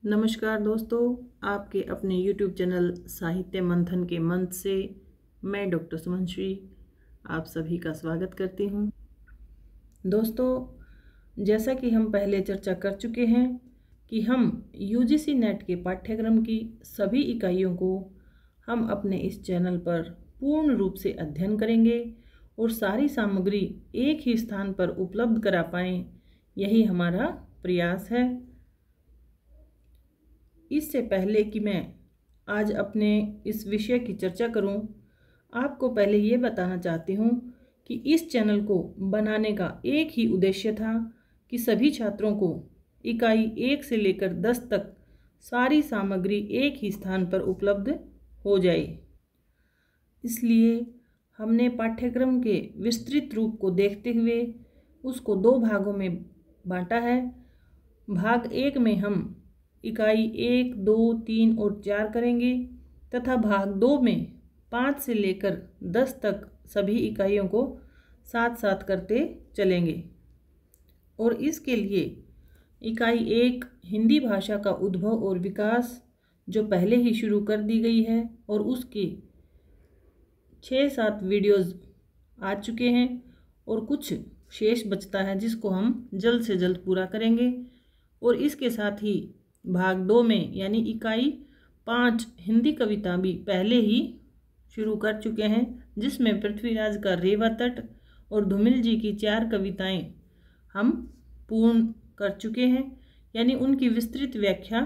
नमस्कार दोस्तों, आपके अपने YouTube चैनल साहित्य मंथन के मंच से मैं डॉक्टर सुमनश्री आप सभी का स्वागत करती हूँ। दोस्तों, जैसा कि हम पहले चर्चा कर चुके हैं कि हम UGC नेट के पाठ्यक्रम की सभी इकाइयों को हम अपने इस चैनल पर पूर्ण रूप से अध्ययन करेंगे और सारी सामग्री एक ही स्थान पर उपलब्ध करा पाएँ, यही हमारा प्रयास है। इससे पहले कि मैं आज अपने इस विषय की चर्चा करूं, आपको पहले ये बताना चाहती हूं कि इस चैनल को बनाने का एक ही उद्देश्य था कि सभी छात्रों को इकाई 1 से लेकर 10 तक सारी सामग्री एक ही स्थान पर उपलब्ध हो जाए। इसलिए हमने पाठ्यक्रम के विस्तृत रूप को देखते हुए उसको 2 भागों में बांटा है। भाग 1 में हम इकाई 1, 2, 3 और 4 करेंगे तथा भाग 2 में 5 से लेकर 10 तक सभी इकाइयों को साथ साथ करते चलेंगे। और इसके लिए इकाई 1 हिंदी भाषा का उद्भव और विकास जो पहले ही शुरू कर दी गई है और उसके 6-7 वीडियोज़ आ चुके हैं और कुछ शेष बचता है जिसको हम जल्द से जल्द पूरा करेंगे। और इसके साथ ही भाग 2 में यानी इकाई 5 हिंदी कविता भी पहले ही शुरू कर चुके हैं, जिसमें पृथ्वीराज का रेवा तट और धूमिल जी की 4 कविताएं हम पूर्ण कर चुके हैं, यानी उनकी विस्तृत व्याख्या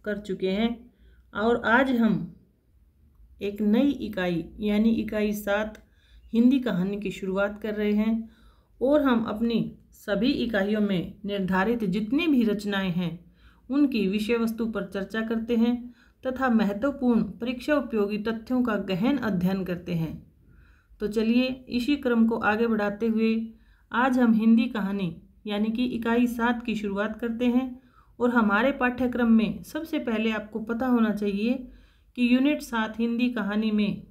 कर चुके हैं। और आज हम एक नई इकाई यानी इकाई 7 हिंदी कहानी की शुरुआत कर रहे हैं और हम अपनी सभी इकाइयों में निर्धारित जितनी भी रचनाएं हैं उनकी विषय वस्तु पर चर्चा करते हैं तथा महत्वपूर्ण परीक्षा उपयोगी तथ्यों का गहन अध्ययन करते हैं। तो चलिए इसी क्रम को आगे बढ़ाते हुए आज हम हिंदी कहानी यानी कि इकाई 7 की शुरुआत करते हैं। और हमारे पाठ्यक्रम में सबसे पहले आपको पता होना चाहिए कि यूनिट 7 हिंदी कहानी में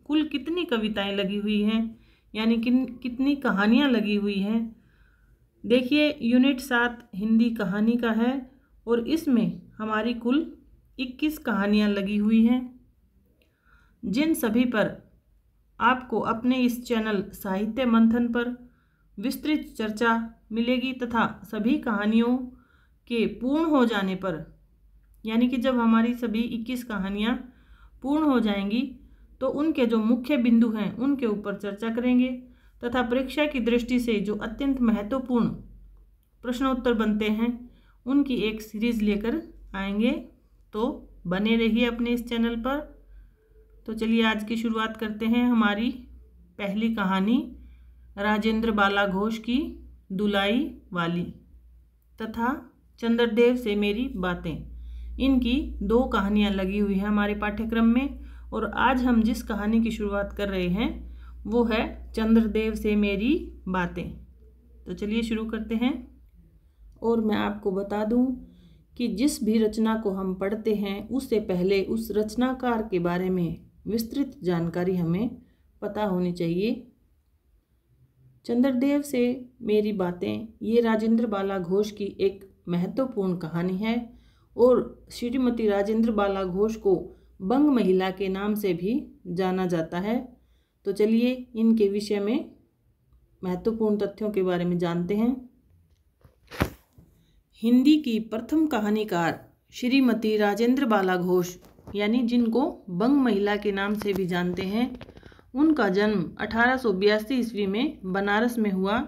कुल कितनी कविताएं लगी हुई हैं, यानी कितनी कहानियाँ लगी हुई हैं। देखिए, यूनिट 7 हिंदी कहानी का है और इसमें हमारी कुल 21 कहानियाँ लगी हुई हैं, जिन सभी पर आपको अपने इस चैनल साहित्य मंथन पर विस्तृत चर्चा मिलेगी तथा सभी कहानियों के पूर्ण हो जाने पर, यानी कि जब हमारी सभी 21 कहानियाँ पूर्ण हो जाएंगी तो उनके जो मुख्य बिंदु हैं उनके ऊपर चर्चा करेंगे तथा परीक्षा की दृष्टि से जो अत्यंत महत्वपूर्ण प्रश्नोत्तर बनते हैं उनकी एक सीरीज़ लेकर आएंगे। तो बने रहिए अपने इस चैनल पर। तो चलिए आज की शुरुआत करते हैं। हमारी पहली कहानी राजेंद्र बाला घोष की दुलाई वाली तथा चंद्रदेव से मेरी बातें, इनकी 2 कहानियाँ लगी हुई हैं हमारे पाठ्यक्रम में। और आज हम जिस कहानी की शुरुआत कर रहे हैं वो है चंद्रदेव से मेरी बातें। तो चलिए शुरू करते हैं। और मैं आपको बता दूं कि जिस भी रचना को हम पढ़ते हैं उससे पहले उस रचनाकार के बारे में विस्तृत जानकारी हमें पता होनी चाहिए। चंद्रदेव से मेरी बातें ये राजेंद्र बाला घोष की एक महत्वपूर्ण कहानी है और श्रीमती राजेंद्र बाला घोष को बंग महिला के नाम से भी जाना जाता है। तो चलिए इनके विषय में महत्वपूर्ण तथ्यों के बारे में जानते हैं। हिंदी की प्रथम कहानीकार श्रीमती राजेंद्र बाला घोष, यानी जिनको बंग महिला के नाम से भी जानते हैं, उनका जन्म 1882 ईस्वी में बनारस में हुआ।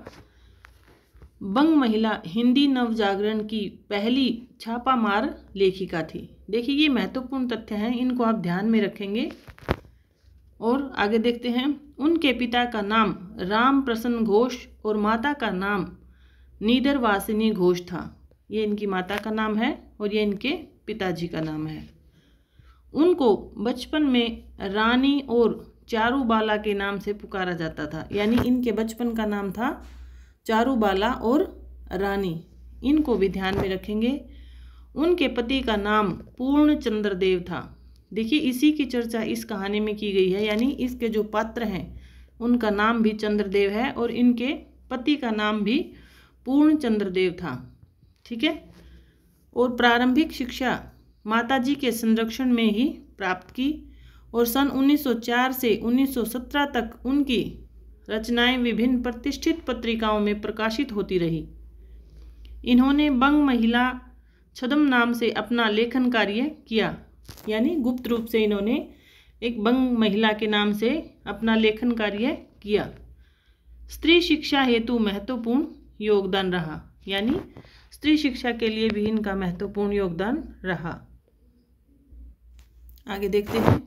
बंग महिला हिंदी नवजागरण की पहली छापामार लेखिका थी। देखिए, ये महत्वपूर्ण तथ्य हैं, इनको आप ध्यान में रखेंगे। और आगे देखते हैं। उनके पिता का नाम राम प्रसन्न घोष और माता का नाम नीदरवासिनी घोष था। ये इनकी माता का नाम है और ये इनके पिताजी का नाम है। उनको बचपन में रानी और चारूबाला के नाम से पुकारा जाता था, यानी इनके बचपन का नाम था चारूबाला और रानी, इनको भी ध्यान में रखेंगे। उनके पति का नाम पूर्ण चंद्रदेव था। देखिए, इसी की चर्चा इस कहानी में की गई है, यानी इसके जो पात्र हैं उनका नाम भी चंद्रदेव है और इनके पति का नाम भी पूर्ण चंद्रदेव था। ठीक है। और प्रारंभिक शिक्षा माताजी के संरक्षण में ही प्राप्त की और सन 1904 से 1917 तक उनकी रचनाएं विभिन्न प्रतिष्ठित पत्रिकाओं में प्रकाशित होती रही। इन्होंने बंग महिला छद्म नाम से अपना लेखन कार्य किया, यानी गुप्त रूप से इन्होंने एक बंग महिला के नाम से अपना लेखन कार्य किया। स्त्री शिक्षा हेतु महत्वपूर्ण योगदान रहा, यानी स्त्री शिक्षा के लिए भी इनका महत्वपूर्ण योगदान रहा। आगे देखते हैं।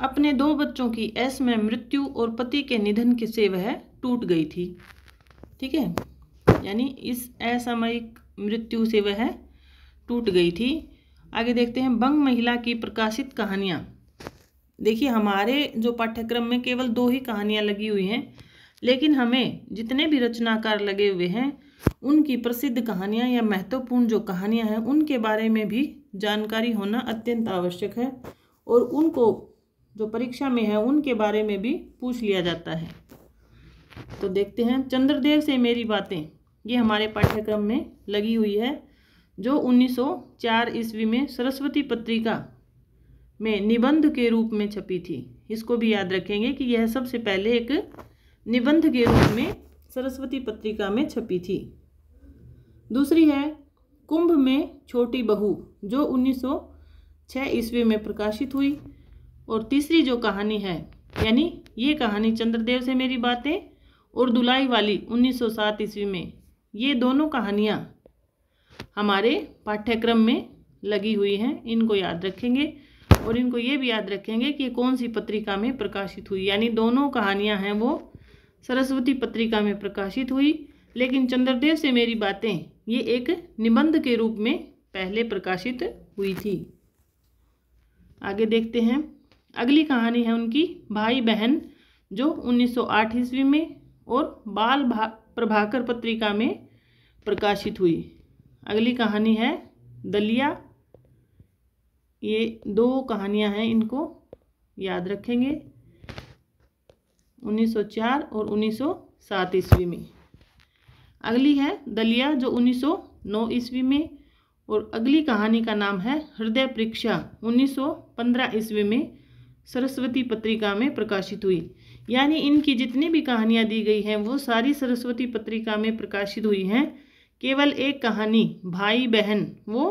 अपने 2 बच्चों की असमय मृत्यु और पति के निधन से वह टूट गई थी। ठीक है, यानी इस असामयिक मृत्यु से वह टूट गई थी। आगे देखते हैं। बंग महिला की प्रकाशित कहानियाँ। देखिए, हमारे जो पाठ्यक्रम में केवल 2 ही कहानियाँ लगी हुई हैं, लेकिन हमें जितने भी रचनाकार लगे हुए हैं उनकी प्रसिद्ध कहानियाँ या महत्वपूर्ण जो कहानियाँ हैं उनके बारे में भी जानकारी होना अत्यंत आवश्यक है, और उनको जो परीक्षा में है उनके बारे में भी पूछ लिया जाता है। तो देखते हैं। चंद्रदेव से मेरी बातें, ये हमारे पाठ्यक्रम में लगी हुई है, जो 1904 ईस्वी में सरस्वती पत्रिका में निबंध के रूप में छपी थी। इसको भी याद रखेंगे कि यह सबसे पहले एक निबंध के रूप में सरस्वती पत्रिका में छपी थी। दूसरी है कुंभ में छोटी बहू, जो 1906 ईस्वी में प्रकाशित हुई। और तीसरी जो कहानी है, यानी ये कहानी चंद्रदेव से मेरी बातें और दुलाई वाली 1907 ईस्वी में, ये दोनों कहानियाँ हमारे पाठ्यक्रम में लगी हुई हैं। इनको याद रखेंगे और इनको ये भी याद रखेंगे कि कौन सी पत्रिका में प्रकाशित हुई, यानी दोनों कहानियाँ हैं वो सरस्वती पत्रिका में प्रकाशित हुई, लेकिन चंद्रदेव से मेरी बातें ये एक निबंध के रूप में पहले प्रकाशित हुई थी। आगे देखते हैं। अगली कहानी है उनकी भाई बहन, जो 1908 ईस्वी में और बाल प्रभाकर पत्रिका में प्रकाशित हुई। अगली कहानी है दलिया। ये 2 कहानियां हैं, इनको याद रखेंगे, 1904 और 1907 ईस्वी में। अगली है दलिया, जो 1909 ईस्वी में, और अगली कहानी का नाम है हृदय परीक्षा, 1915 ईस्वी में सरस्वती पत्रिका में प्रकाशित हुई। यानी इनकी जितनी भी कहानियाँ दी गई हैं वो सारी सरस्वती पत्रिका में प्रकाशित हुई हैं। केवल एक कहानी भाई बहन वो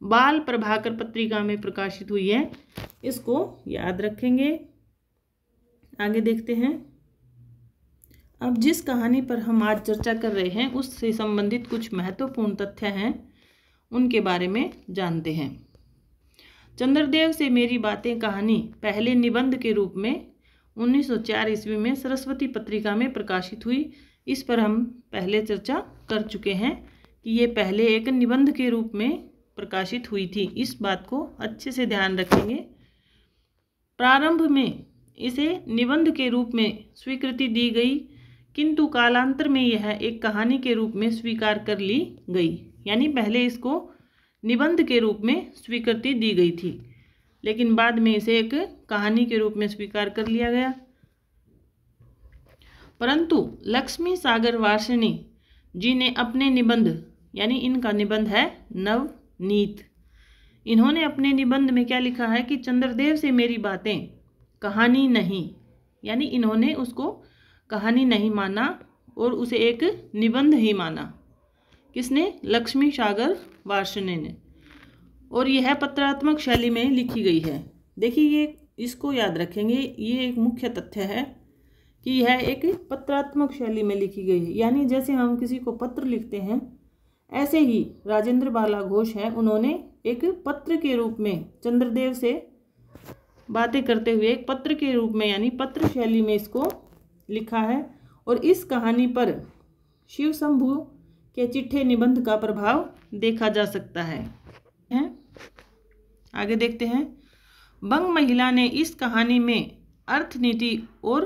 बाल प्रभाकर पत्रिका में प्रकाशित हुई है, इसको याद रखेंगे। आगे देखते हैं। अब जिस कहानी पर हम आज चर्चा कर रहे हैं उससे संबंधित कुछ महत्वपूर्ण तथ्य हैं, उनके बारे में जानते हैं। चंद्रदेव से मेरी बातें कहानी पहले निबंध के रूप में 1904 ईस्वी में सरस्वती पत्रिका में प्रकाशित हुई। इस पर हम पहले चर्चा कर चुके हैं कि ये पहले एक निबंध के रूप में प्रकाशित हुई थी। इस बात को अच्छे से ध्यान रखेंगे। प्रारंभ में इसे निबंध के रूप में स्वीकृति दी गई, किंतु कालांतर में यह एक कहानी के रूप में स्वीकार कर ली गई। यानी पहले इसको निबंध के रूप में स्वीकृति दी गई थी, लेकिन बाद में इसे एक कहानी के रूप में स्वीकार कर लिया गया। परंतु लक्ष्मी सागर वार्ष्णेय जी ने अपने निबंध, यानी इनका निबंध है नवनीत, इन्होंने अपने निबंध में क्या लिखा है कि चंद्रदेव से मेरी बातें कहानी नहीं, यानी इन्होंने उसको कहानी नहीं माना और उसे एक निबंध ही माना। किसने? लक्ष्मी सागर वार्ष्णेय ने। और यह पत्रात्मक शैली में लिखी गई है। देखिए, ये इसको याद रखेंगे, ये एक मुख्य तथ्य है कि यह एक पत्रात्मक शैली में लिखी गई है। यानी जैसे हम किसी को पत्र लिखते हैं, ऐसे ही राजेंद्र बाला घोष हैं, उन्होंने एक पत्र के रूप में चंद्रदेव से बातें करते हुए एक पत्र के रूप में, यानी पत्र शैली में इसको लिखा है। और इस कहानी पर शिव शंभु के चिट्ठे निबंध का प्रभाव देखा जा सकता है। आगे देखते हैं। बंग महिला ने इस कहानी में अर्थनीति और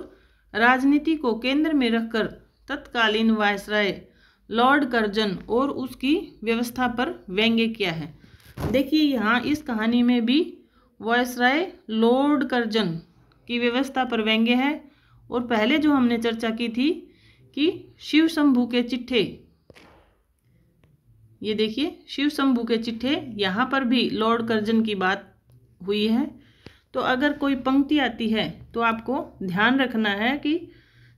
राजनीति को केंद्र में रखकर तत्कालीन वायसराय लॉर्ड कर्जन और उसकी व्यवस्था पर व्यंग्य किया है। देखिए, यहाँ इस कहानी में भी वायसराय लॉर्ड कर्जन की व्यवस्था पर व्यंग्य है। और पहले जो हमने चर्चा की थी कि शिव शंभु के चिट्ठे, ये देखिए शिव शंभू के चिट्ठे, यहाँ पर भी लॉर्ड कर्जन की बात हुई है। तो अगर कोई पंक्ति आती है तो आपको ध्यान रखना है कि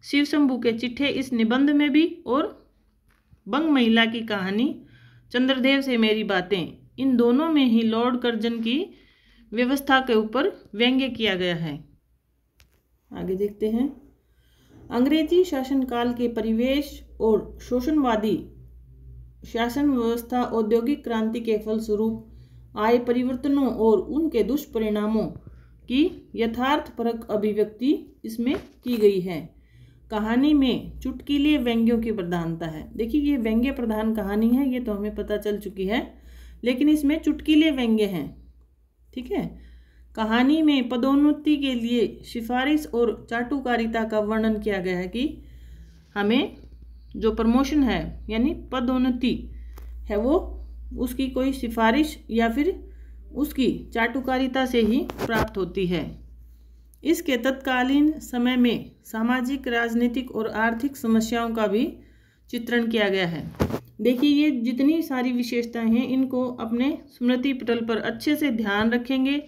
शिव शंभू के चिट्ठे इस निबंध में भी और बंग महिला की कहानी चंद्रदेव से मेरी बातें, इन दोनों में ही लॉर्ड कर्जन की व्यवस्था के ऊपर व्यंग्य किया गया है। आगे देखते हैं। अंग्रेजी शासनकाल के परिवेश और शोषणवादी शासन व्यवस्था, औद्योगिक क्रांति के फलस्वरूप आए परिवर्तनों और उनके दुष्परिणामों की यथार्थपरक अभिव्यक्ति इसमें की गई है। कहानी में चुटकीले व्यंग्यों की प्रधानता है। देखिए ये व्यंग्य प्रधान कहानी है, ये तो हमें पता चल चुकी है, लेकिन इसमें चुटकीले व्यंग्य हैं। ठीक है। कहानी में पदोन्नति के लिए सिफारिश और चाटुकारिता का वर्णन किया गया है कि हमें जो प्रमोशन है यानी पदोन्नति है वो उसकी कोई सिफारिश या फिर उसकी चाटुकारिता से ही प्राप्त होती है। इसके तत्कालीन समय में सामाजिक, राजनीतिक और आर्थिक समस्याओं का भी चित्रण किया गया है। देखिए ये जितनी सारी विशेषताएं हैं इनको अपने स्मृति पटल पर अच्छे से ध्यान रखेंगे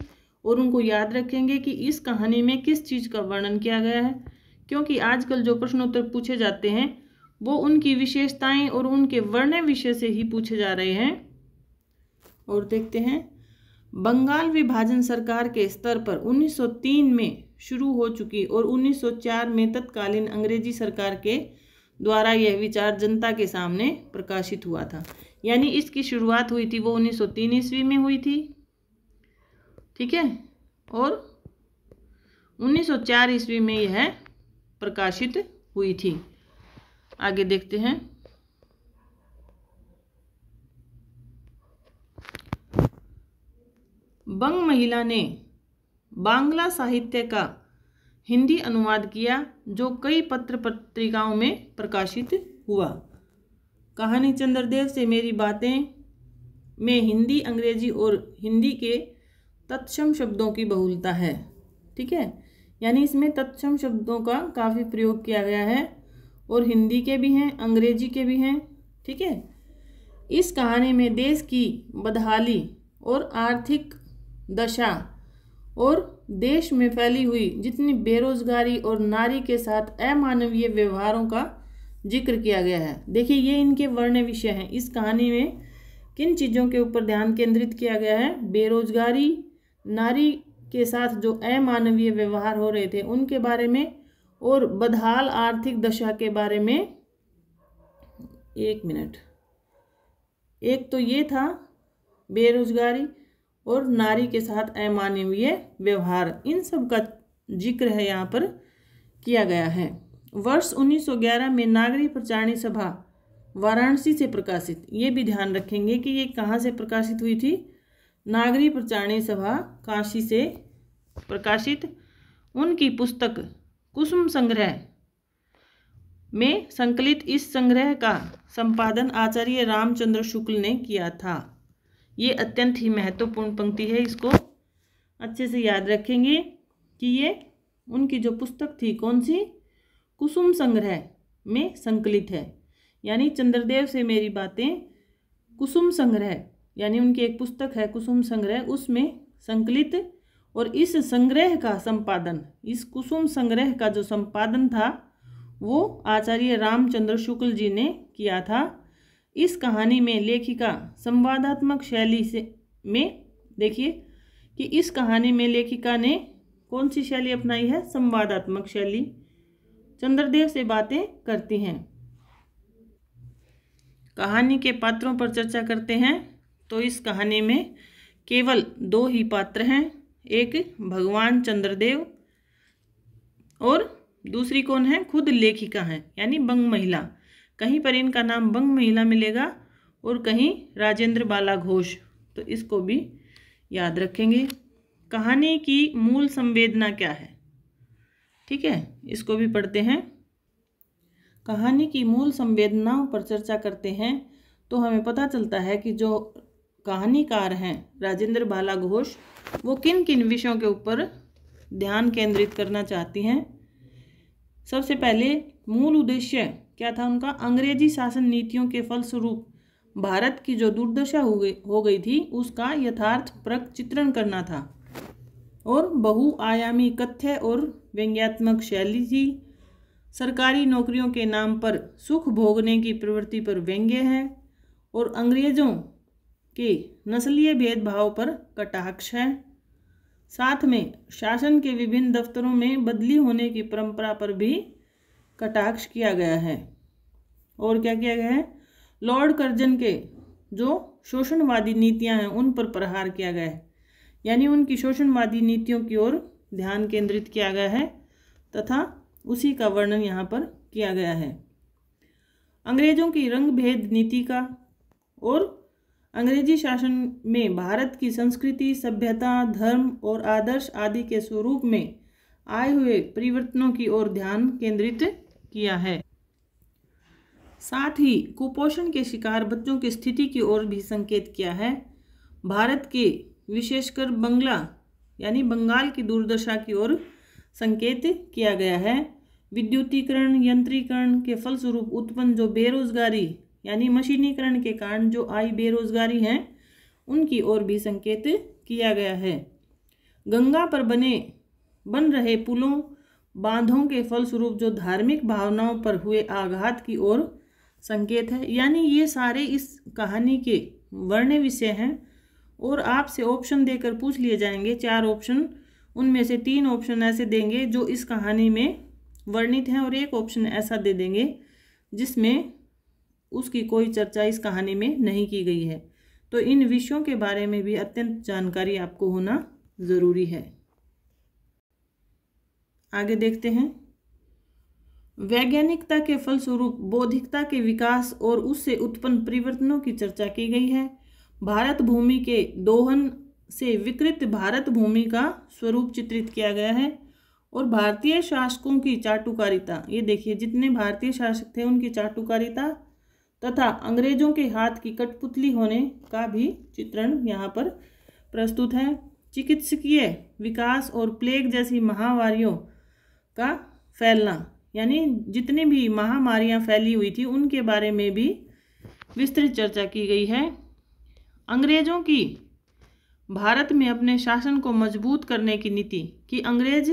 और उनको याद रखेंगे कि इस कहानी में किस चीज़ का वर्णन किया गया है, क्योंकि आजकल जो प्रश्नोत्तर पूछे जाते हैं वो उनकी विशेषताएं और उनके वर्ण विषय से ही पूछे जा रहे हैं। और देखते हैं, बंगाल विभाजन सरकार के स्तर पर 1903 में शुरू हो चुकी और 1904 में तत्कालीन अंग्रेजी सरकार के द्वारा यह विचार जनता के सामने प्रकाशित हुआ था। यानी इसकी शुरुआत हुई थी वो 1903 ईस्वी में हुई थी। ठीक है। और 1904 ईस्वी में यह प्रकाशित हुई थी। आगे देखते हैं। बंग महिला ने बांग्ला साहित्य का हिंदी अनुवाद किया जो कई पत्र पत्रिकाओं में प्रकाशित हुआ। कहानी चंद्रदेव से मेरी बातें में हिंदी, अंग्रेजी और हिंदी के तत्सम शब्दों की बहुलता है। ठीक है। यानी इसमें तत्सम शब्दों का काफ़ी प्रयोग किया गया है और हिंदी के भी हैं, अंग्रेजी के भी हैं। ठीक है। इस कहानी में देश की बदहाली और आर्थिक दशा और देश में फैली हुई जितनी बेरोजगारी और नारी के साथ अमानवीय व्यवहारों का जिक्र किया गया है। देखिए ये इनके वर्ण विषय हैं। इस कहानी में किन चीज़ों के ऊपर ध्यान केंद्रित किया गया है? बेरोजगारी, नारी के साथ जो अमानवीय व्यवहार हो रहे थे उनके बारे में और बदहाल आर्थिक दशा के बारे में। एक मिनट, एक तो ये था बेरोजगारी और नारी के साथ अमानवीय व्यवहार, इन सब का जिक्र है यहाँ पर किया गया है। वर्ष 1911 में नागरी प्रचारणी सभा वाराणसी से प्रकाशित, ये भी ध्यान रखेंगे कि ये कहाँ से प्रकाशित हुई थी। नागरी प्रचारणी सभा काशी से प्रकाशित। उनकी पुस्तक कुसुम संग्रह में संकलित इस संग्रह का संपादन आचार्य रामचंद्र शुक्ल ने किया था। ये अत्यंत ही महत्वपूर्ण पंक्ति है, इसको अच्छे से याद रखेंगे कि ये उनकी जो पुस्तक थी कौन सी, कुसुम संग्रह में संकलित है। यानी चंद्रदेव से मेरी बातें कुसुम संग्रह, यानी उनकी एक पुस्तक है कुसुम संग्रह, उसमें संकलित। और इस संग्रह का संपादन, इस कुसुम संग्रह का जो संपादन था वो आचार्य रामचंद्र शुक्ल जी ने किया था। इस कहानी में लेखिका संवादात्मक शैली से में देखिए कि इस कहानी में लेखिका ने कौन सी शैली अपनाई है? संवादात्मक शैली। चंद्रदेव से बातें करती हैं। कहानी के पात्रों पर चर्चा करते हैं। तो इस कहानी में केवल 2 ही पात्र हैं, एक भगवान चंद्रदेव और दूसरी कौन है? खुद लेखिका हैं, यानी बंग महिला। कहीं पर इनका नाम बंग महिला मिलेगा और कहीं राजेंद्र बाला घोष, तो इसको भी याद रखेंगे। कहानी की मूल संवेदना क्या है? ठीक है, इसको भी पढ़ते हैं। कहानी की मूल संवेदनाओं पर चर्चा करते हैं तो हमें पता चलता है कि जो कहानीकार हैं राजेंद्र बाला घोष, वो किन किन विषयों के ऊपर ध्यान केंद्रित करना चाहती हैं। सबसे पहले मूल उद्देश्य क्या था उनका? अंग्रेजी शासन नीतियों के फलस्वरूप भारत की जो दुर्दशा हो गई थी उसका यथार्थपरक चित्रण करना था। और बहुआयामी कथ्य और व्यंग्यात्मक शैली थी। सरकारी नौकरियों के नाम पर सुख भोगने की प्रवृत्ति पर व्यंग्य है। और अंग्रेजों के नस्लीय भेदभाव पर कटाक्ष है। साथ में शासन के विभिन्न दफ्तरों में बदली होने की परंपरा पर भी कटाक्ष किया गया है। और क्या किया गया है? लॉर्ड कर्जन के जो शोषणवादी नीतियां हैं उन पर प्रहार किया गया है, यानी उनकी शोषणवादी नीतियों की ओर ध्यान केंद्रित किया गया है तथा उसी का वर्णन यहाँ पर किया गया है। अंग्रेजों की रंग भेद नीति का और अंग्रेजी शासन में भारत की संस्कृति, सभ्यता, धर्म और आदर्श आदि के स्वरूप में आए हुए परिवर्तनों की ओर ध्यान केंद्रित किया है। साथ ही कुपोषण के शिकार बच्चों की स्थिति की ओर भी संकेत किया है। भारत के विशेषकर यानी बंगाल की दुर्दशा की ओर संकेत किया गया है। विद्युतीकरण, यंत्रीकरण के फलस्वरूप उत्पन्न जो बेरोजगारी यानी मशीनीकरण के कारण जो आई बेरोजगारी है उनकी ओर भी संकेत किया गया है। गंगा पर बन रहे पुलों, बांधों के फलस्वरूप जो धार्मिक भावनाओं पर हुए आघात की ओर संकेत है। यानी ये सारे इस कहानी के वर्ण्य विषय हैं और आपसे ऑप्शन देकर पूछ लिए जाएंगे 4 ऑप्शन, उनमें से 3 ऑप्शन ऐसे देंगे जो इस कहानी में वर्णित हैं और 1 ऑप्शन ऐसा दे देंगे जिसमें उसकी कोई चर्चा इस कहानी में नहीं की गई है। तो इन विषयों के बारे में भी अत्यंत जानकारी आपको होना ज़रूरी है। आगे देखते हैं। वैज्ञानिकता के फलस्वरूप बौद्धिकता के विकास और उससे उत्पन्न परिवर्तनों की चर्चा की गई है। भारत भूमि के दोहन से विकृत भारत भूमि का स्वरूप चित्रित किया गया है। और भारतीय शासकों की चाटुकारिता, ये देखिए जितने भारतीय शासक थे उनकी चाटुकारिता तथा अंग्रेजों के हाथ की कठपुतली होने का भी चित्रण यहाँ पर प्रस्तुत है। चिकित्सकीय विकास और प्लेग जैसी महामारियों का फैलना, यानी जितनी भी महामारियाँ फैली हुई थी उनके बारे में भी विस्तृत चर्चा की गई है। अंग्रेजों की भारत में अपने शासन को मजबूत करने की नीति कि अंग्रेज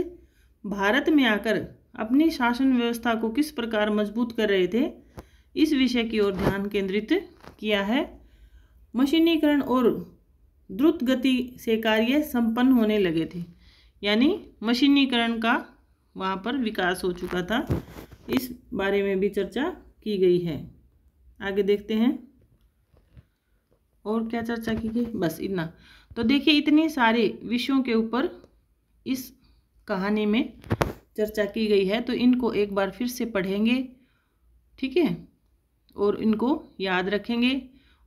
भारत में आकर अपनी शासन व्यवस्था को किस प्रकार मजबूत कर रहे थे, इस विषय की ओर ध्यान केंद्रित किया है। मशीनीकरण और द्रुत गति से कार्य संपन्न होने लगे थे, यानी मशीनीकरण का वहाँ पर विकास हो चुका था, इस बारे में भी चर्चा की गई है। आगे देखते हैं और क्या चर्चा की गई, बस इतना। तो देखिए इतने सारे विषयों के ऊपर इस कहानी में चर्चा की गई है, तो इनको एक बार फिर से पढ़ेंगे, ठीक है, और इनको याद रखेंगे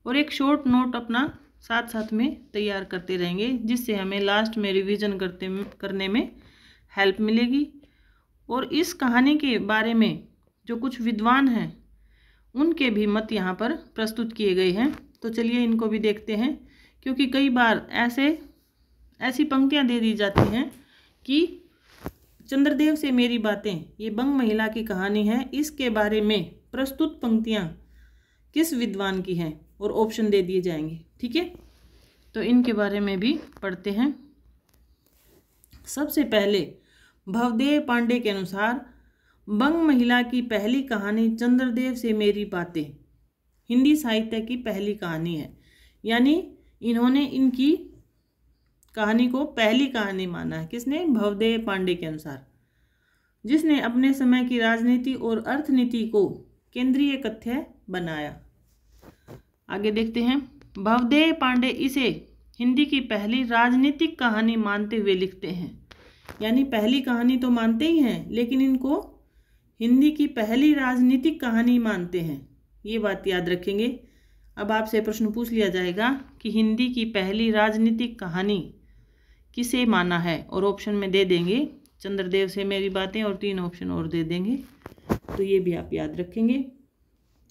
और एक शॉर्ट नोट अपना साथ साथ में तैयार करते रहेंगे जिससे हमें लास्ट में रिवीजन करने में हेल्प मिलेगी। और इस कहानी के बारे में जो कुछ विद्वान हैं उनके भी मत यहाँ पर प्रस्तुत किए गए हैं। तो चलिए इनको भी देखते हैं, क्योंकि कई बार ऐसी पंक्तियाँ दे दी जाती हैं कि चंद्रदेव से मेरी बातें, ये बंग महिला की कहानी है, इसके बारे में प्रस्तुत पंक्तियाँ किस विद्वान की हैं और ऑप्शन दे दिए जाएंगे, ठीक है। तो इनके बारे में भी पढ़ते हैं। सबसे पहले भवदेव पांडे के अनुसार बंग महिला की पहली कहानी चंद्रदेव से मेरी बातें हिंदी साहित्य की पहली कहानी है, यानी इन्होंने इनकी कहानी को पहली कहानी माना है। किसने? भवदेव पांडे के अनुसार, जिसने अपने समय की राजनीति और अर्थनीति को केंद्रीय कथ्य बनाया। आगे देखते हैं। भवदेव पांडे इसे हिंदी की पहली राजनीतिक कहानी मानते हुए लिखते हैं, यानी पहली कहानी तो मानते ही हैं लेकिन इनको हिंदी की पहली राजनीतिक कहानी मानते हैं, ये बात याद रखेंगे। अब आपसे प्रश्न पूछ लिया जाएगा कि हिंदी की पहली राजनीतिक कहानी किसे माना है, और ऑप्शन में दे देंगे चंद्रदेव से मेरी बातें और 3 ऑप्शन और दे देंगे, तो ये भी आप याद रखेंगे।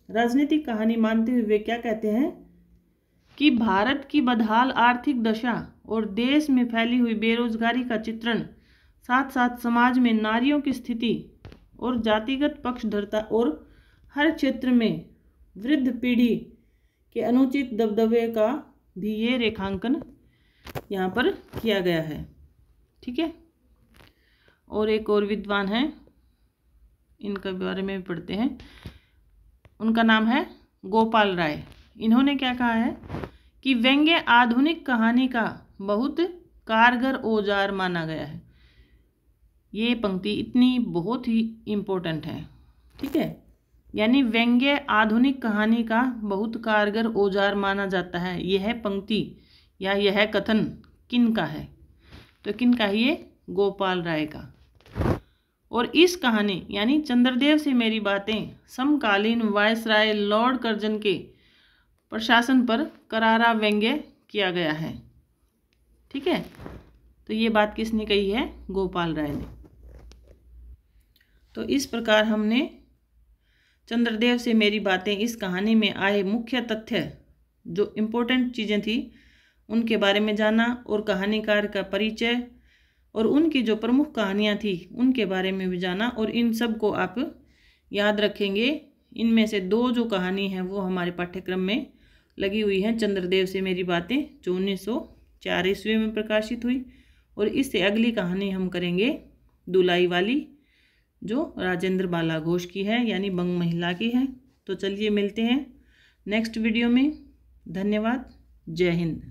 राजनीतिक कहानी मानते हुए वे क्या कहते हैं कि भारत की बदहाल आर्थिक दशा और देश में फैली हुई बेरोजगारी का चित्रण, साथ साथ समाज में नारियों की स्थिति और जातिगत पक्षधरता और हर क्षेत्र में वृद्ध पीढ़ी के अनुचित दबदबे का भी ये रेखांकन यहाँ पर किया गया है। ठीक है, और एक और विद्वान हैं, इनके बारे में भी पढ़ते हैं। उनका नाम है गोपाल राय। इन्होंने क्या कहा है कि व्यंग्य आधुनिक कहानी का बहुत कारगर औजार माना गया है। ये पंक्ति इतनी बहुत ही इम्पोर्टेंट है। ठीक है, यानी व्यंग्य आधुनिक कहानी का बहुत कारगर औजार माना जाता है। यह पंक्ति या यह कथन किन का है? तो किन का है? ये गोपाल राय का। और इस कहानी यानी चंद्रदेव से मेरी बातें समकालीन वायसराय लॉर्ड कर्जन के प्रशासन पर करारा व्यंग्य किया गया है। ठीक है, तो ये बात किसने कही है? गोपाल राय ने। तो इस प्रकार हमने चंद्रदेव से मेरी बातें इस कहानी में आए मुख्य तथ्य, जो इम्पोर्टेंट चीज़ें थी उनके बारे में जाना, और कहानीकार का परिचय और उनकी जो प्रमुख कहानियाँ थी उनके बारे में भी जाना। और इन सब को आप याद रखेंगे। इनमें से 2 जो कहानी है वो हमारे पाठ्यक्रम में लगी हुई है। चंद्रदेव से मेरी बातें जो 1904 ईस्वी में प्रकाशित हुई, और इससे अगली कहानी हम करेंगे दुलाई वाली, जो राजेंद्र बाला घोष की है, यानी बंग महिला की है। तो चलिए मिलते हैं नेक्स्ट वीडियो में। धन्यवाद। जय हिंद।